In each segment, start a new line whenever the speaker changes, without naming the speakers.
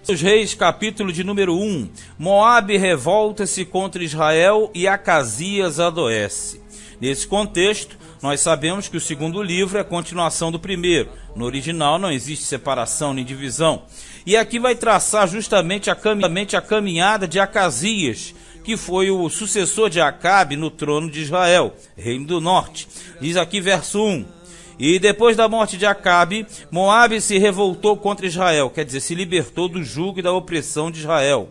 Os Reis, capítulo de número 1. Moabe revolta-se contra Israel e Acasias adoece. Nesse contexto, nós sabemos que o segundo livro é a continuação do primeiro. No original não existe separação nem divisão. E aqui vai traçar justamente a caminhada de Acasias, que foi o sucessor de Acabe no trono de Israel, reino do norte. Diz aqui verso 1. E depois da morte de Acabe, Moabe se revoltou contra Israel, quer dizer, se libertou do jugo e da opressão de Israel.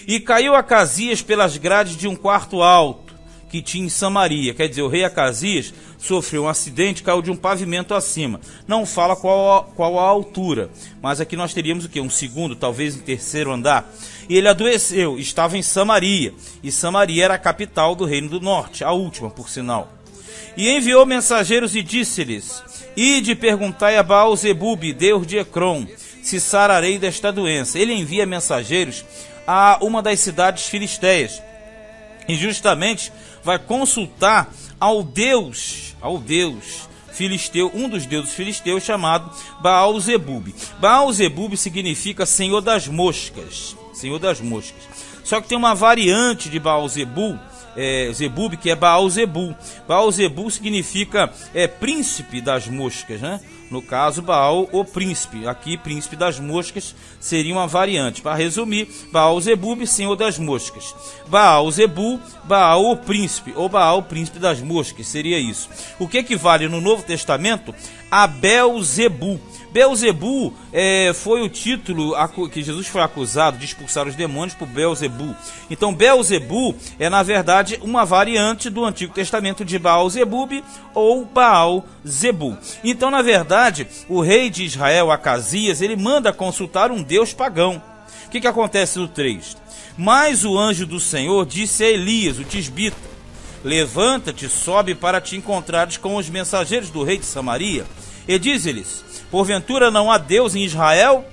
E caiu Acasias pelas grades de um quarto alto, que tinha em Samaria, quer dizer, o rei Acasias sofreu um acidente, caiu de um pavimento acima. Não fala qual a altura, mas aqui nós teríamos o quê? Um segundo, talvez um terceiro andar. E ele adoeceu, estava em Samaria, e Samaria era a capital do reino do norte, a última, por sinal. E enviou mensageiros e disse-lhes: Ide perguntai a Baal-zebub, deus de Ecrom, se sararei desta doença. Ele envia mensageiros a uma das cidades filisteias, e justamente vai consultar ao deus filisteu, um dos deuses filisteus, chamado Baal-zebub. Baal-zebub significa Senhor das Moscas. Senhor das Moscas. Só que tem uma variante de Baal-zebub, Zebub, que é Baal-zebul. Baal-zebul significa príncipe das moscas, né? No caso, Baal, o príncipe. Aqui, príncipe das moscas seria uma variante. Para resumir, Baal-zebub, senhor das moscas. Baal-zebul, Baal, o príncipe, ou Baal, príncipe das moscas, seria isso. O que equivale no Novo Testamento a Beelzebul. Beelzebul foi o título que Jesus foi acusado de expulsar os demônios por Beelzebul. Então, Beelzebul é, na verdade, uma variante do Antigo Testamento de Baal-zebub ou Baal-zebul. Então, na verdade, o rei de Israel, Acasias, ele manda consultar um deus pagão. O que acontece no 3? Mas o anjo do Senhor disse a Elias, o tisbita: Levanta-te, sobe para te encontrares com os mensageiros do rei de Samaria. E diz-lhes: Porventura não há Deus em Israel,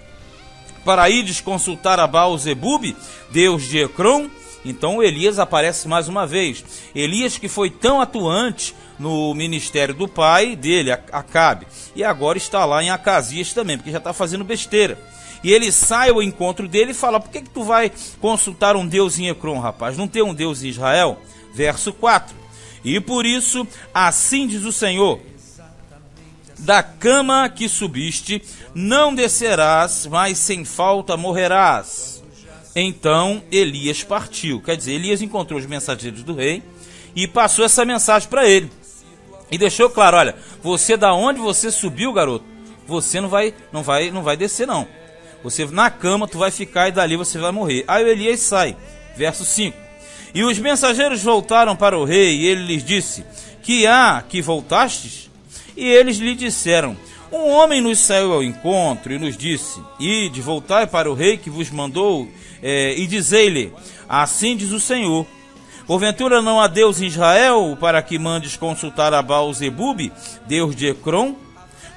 para ides consultar a Baal-zebub, deus de Ecrom? Então Elias aparece mais uma vez. Elias, que foi tão atuante no ministério do pai dele, Acabe, e agora está lá em Acasias também, porque já está fazendo besteira. E ele sai ao encontro dele e fala: Por que tu vai consultar um Deus em Ecrom, rapaz? Não tem um Deus em Israel? Verso 4. E por isso, assim diz o Senhor: Da cama que subiste, não descerás, mas sem falta morrerás. Então Elias partiu. Quer dizer, Elias encontrou os mensageiros do rei e passou essa mensagem para ele. E deixou claro: olha, você, da onde você subiu, garoto, você não vai descer não. Você na cama, tu vai ficar e dali você vai morrer. Aí o Elias sai. Verso 5. E os mensageiros voltaram para o rei, e ele lhes disse: Que há que voltastes? E eles lhe disseram: Um homem nos saiu ao encontro e nos disse: Ide, voltai para o rei que vos mandou, e dizei-lhe: Assim diz o Senhor: Porventura não há Deus em Israel, para que mandes consultar a Baal-zebub, deus de Ecrom?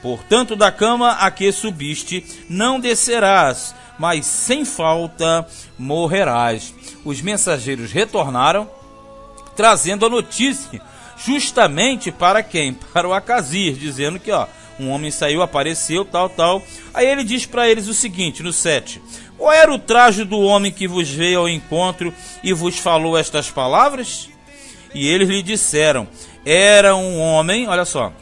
Portanto, da cama a que subiste, não descerás, mas sem falta morrerás. Os mensageiros retornaram, trazendo a notícia justamente para quem? Para o Acasias, dizendo que um homem saiu, apareceu, tal. Aí ele diz para eles o seguinte, no 7. Qual era o traje do homem que vos veio ao encontro e vos falou estas palavras? E eles lhe disseram: Era um homem, olha só,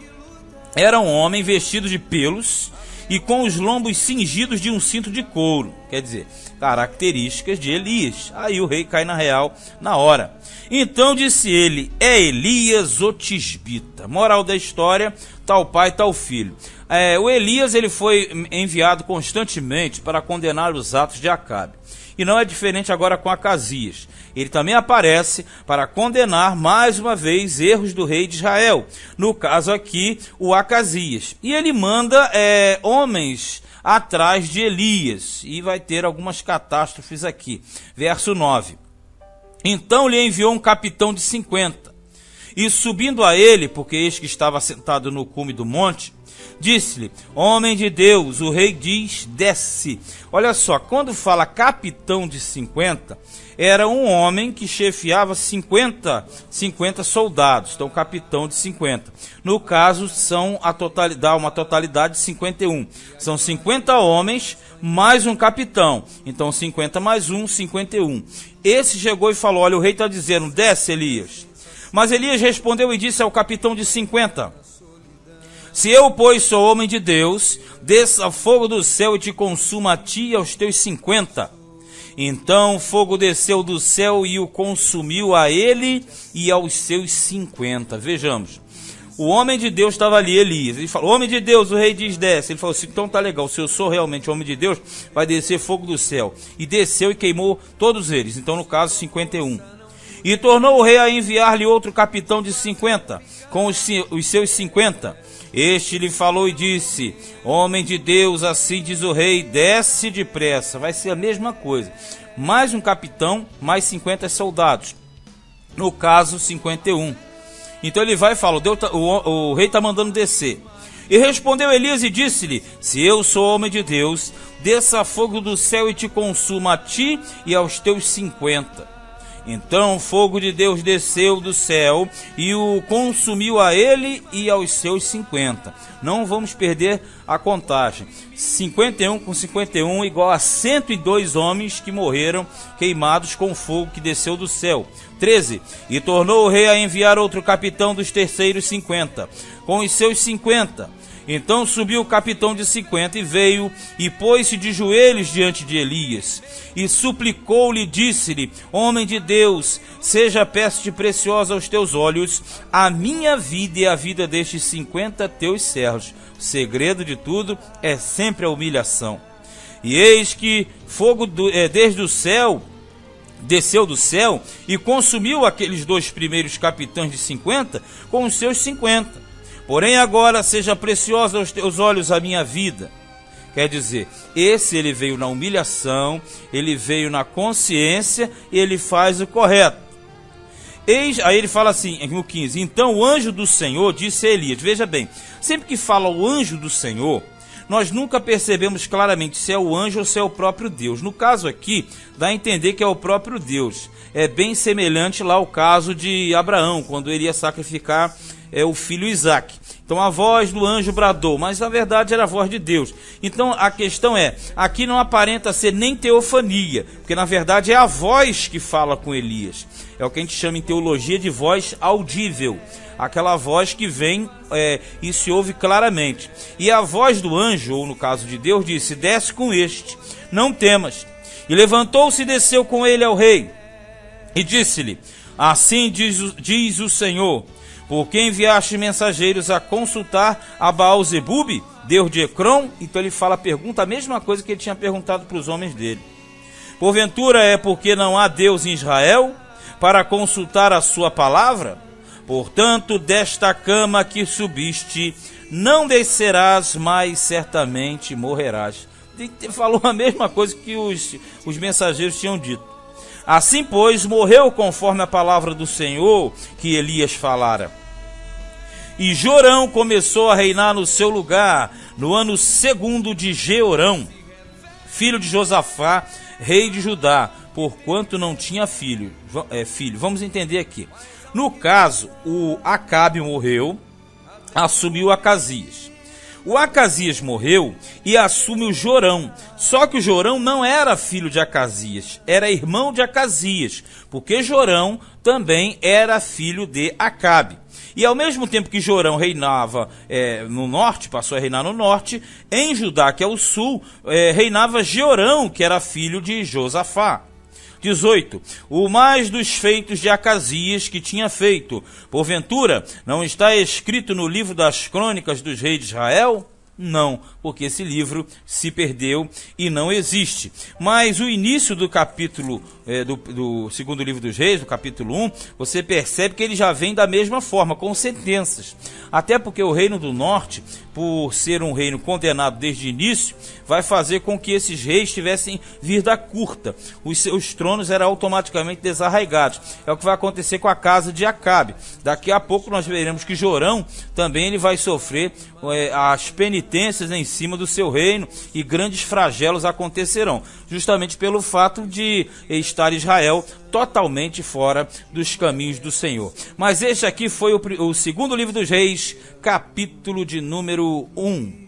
era um homem vestido de pelos e com os lombos cingidos de um cinto de couro. Quer dizer, características de Elias. Aí o rei cai na real na hora. Então disse ele: É Elias o tisbita. Moral da história: tal pai, tal filho. O Elias, ele foi enviado constantemente para condenar os atos de Acabe. E não é diferente agora com Acasias. Ele também aparece para condenar mais uma vez erros do rei de Israel. No caso aqui, o Acasias. E ele manda homens atrás de Elias. E vai ter algumas catástrofes aqui. Verso 9. Então lhe enviou um capitão de 50. E subindo a ele, porque eis que estava sentado no cume do monte, Disse-lhe: homem de Deus, o rei diz, desce. Olha só, quando fala capitão de 50, era um homem que chefiava 50 soldados, então capitão de 50. No caso, são uma totalidade de 51. São 50 homens mais um capitão, então 50 mais 1, 51. Esse chegou e falou: olha, o rei está dizendo, desce, Elias. Mas Elias respondeu e disse ao capitão de 50: se eu, pois, sou homem de Deus, desça fogo do céu e te consuma a ti e aos teus 50. Então o fogo desceu do céu e o consumiu a ele e aos seus 50. Vejamos, o homem de Deus estava ali, Elias. Ele falou: homem de Deus, o rei diz, desce. Ele falou assim: então tá legal, se eu sou realmente homem de Deus, vai descer fogo do céu. E desceu e queimou todos eles, então no caso 51. E tornou o rei a enviar-lhe outro capitão de 50, com os seus 50. Este lhe falou e disse: homem de Deus, assim diz o rei, desce depressa. Vai ser a mesma coisa, mais um capitão, mais 50 soldados, no caso 51. Então ele vai e fala: o rei está mandando descer. E respondeu Elias e disse-lhe: se eu sou homem de Deus, desça fogo do céu e te consuma a ti e aos teus 50. Então o fogo de Deus desceu do céu e o consumiu a ele e aos seus 50. Não vamos perder a contagem. 51 com 51 igual a 102 homens que morreram queimados com o fogo que desceu do céu. 13. E tornou o rei a enviar outro capitão dos terceiros 50, com os seus 50. Então subiu o capitão de 50 e veio e pôs-se de joelhos diante de Elias. E suplicou-lhe, disse-lhe: homem de Deus, seja peste preciosa aos teus olhos a minha vida e a vida destes 50 teus servos. O segredo de tudo é sempre a humilhação. E eis que fogo desde o céu desceu do céu e consumiu aqueles dois primeiros capitães de 50 com os seus 50. Porém agora seja preciosa aos teus olhos a minha vida. Quer dizer, ele veio na humilhação, ele veio na consciência e ele faz o correto. Aí ele fala assim, no 15, então o anjo do Senhor disse a Elias. Veja bem, sempre que fala o anjo do Senhor, nós nunca percebemos claramente se é o anjo ou se é o próprio Deus. No caso aqui, dá a entender que é o próprio Deus. É bem semelhante lá ao caso de Abraão, quando ele ia sacrificar o filho Isaque. Então a voz do anjo bradou, mas na verdade era a voz de Deus. Então a questão é, aqui não aparenta ser nem teofania, porque na verdade é a voz que fala com Elias. É o que a gente chama em teologia de voz audível. Aquela voz que vem e se ouve claramente. E a voz do anjo, ou no caso de Deus, disse: desce com este, não temas. E levantou-se e desceu com ele ao rei. E disse-lhe: assim diz o Senhor: por que enviaste mensageiros a consultar a Baal-zebub, Deus de Ecrom? Então ele pergunta a mesma coisa que ele tinha perguntado para os homens dele. Porventura é porque não há Deus em Israel para consultar a sua palavra? Portanto, desta cama que subiste, não descerás, mas certamente morrerás. Ele falou a mesma coisa que os mensageiros tinham dito. Assim, pois, morreu conforme a palavra do Senhor que Elias falara. E Jorão começou a reinar no seu lugar, no ano 2º de Jeorão, filho de Josafá, rei de Judá, porquanto não tinha filho. Vamos entender aqui. No caso, o Acabe morreu, assumiu Acasias. O Acasias morreu e assume o Jorão. Só que o Jorão não era filho de Acasias, era irmão de Acasias, porque Jorão também era filho de Acabe. E ao mesmo tempo que Jorão reinava no norte, passou a reinar no norte, em Judá, que é o sul, reinava Jeorão, que era filho de Josafá. 18. O mais dos feitos de Acasias que tinha feito, porventura, não está escrito no livro das crônicas dos reis de Israel? Não, porque esse livro se perdeu e não existe. Mas o início do capítulo, do segundo livro dos Reis, do capítulo 1, você percebe que ele já vem da mesma forma, com sentenças. Até porque o reino do norte, por ser um reino condenado desde o início, vai fazer com que esses reis tivessem vida curta. Os seus tronos eram automaticamente desarraigados. É o que vai acontecer com a casa de Acabe. Daqui a pouco nós veremos que Jorão também ele vai sofrer as penitências em cima do seu reino, e grandes flagelos acontecerão, justamente pelo fato de estar Israel totalmente fora dos caminhos do Senhor. Mas este aqui foi o segundo livro dos Reis, capítulo de número 1.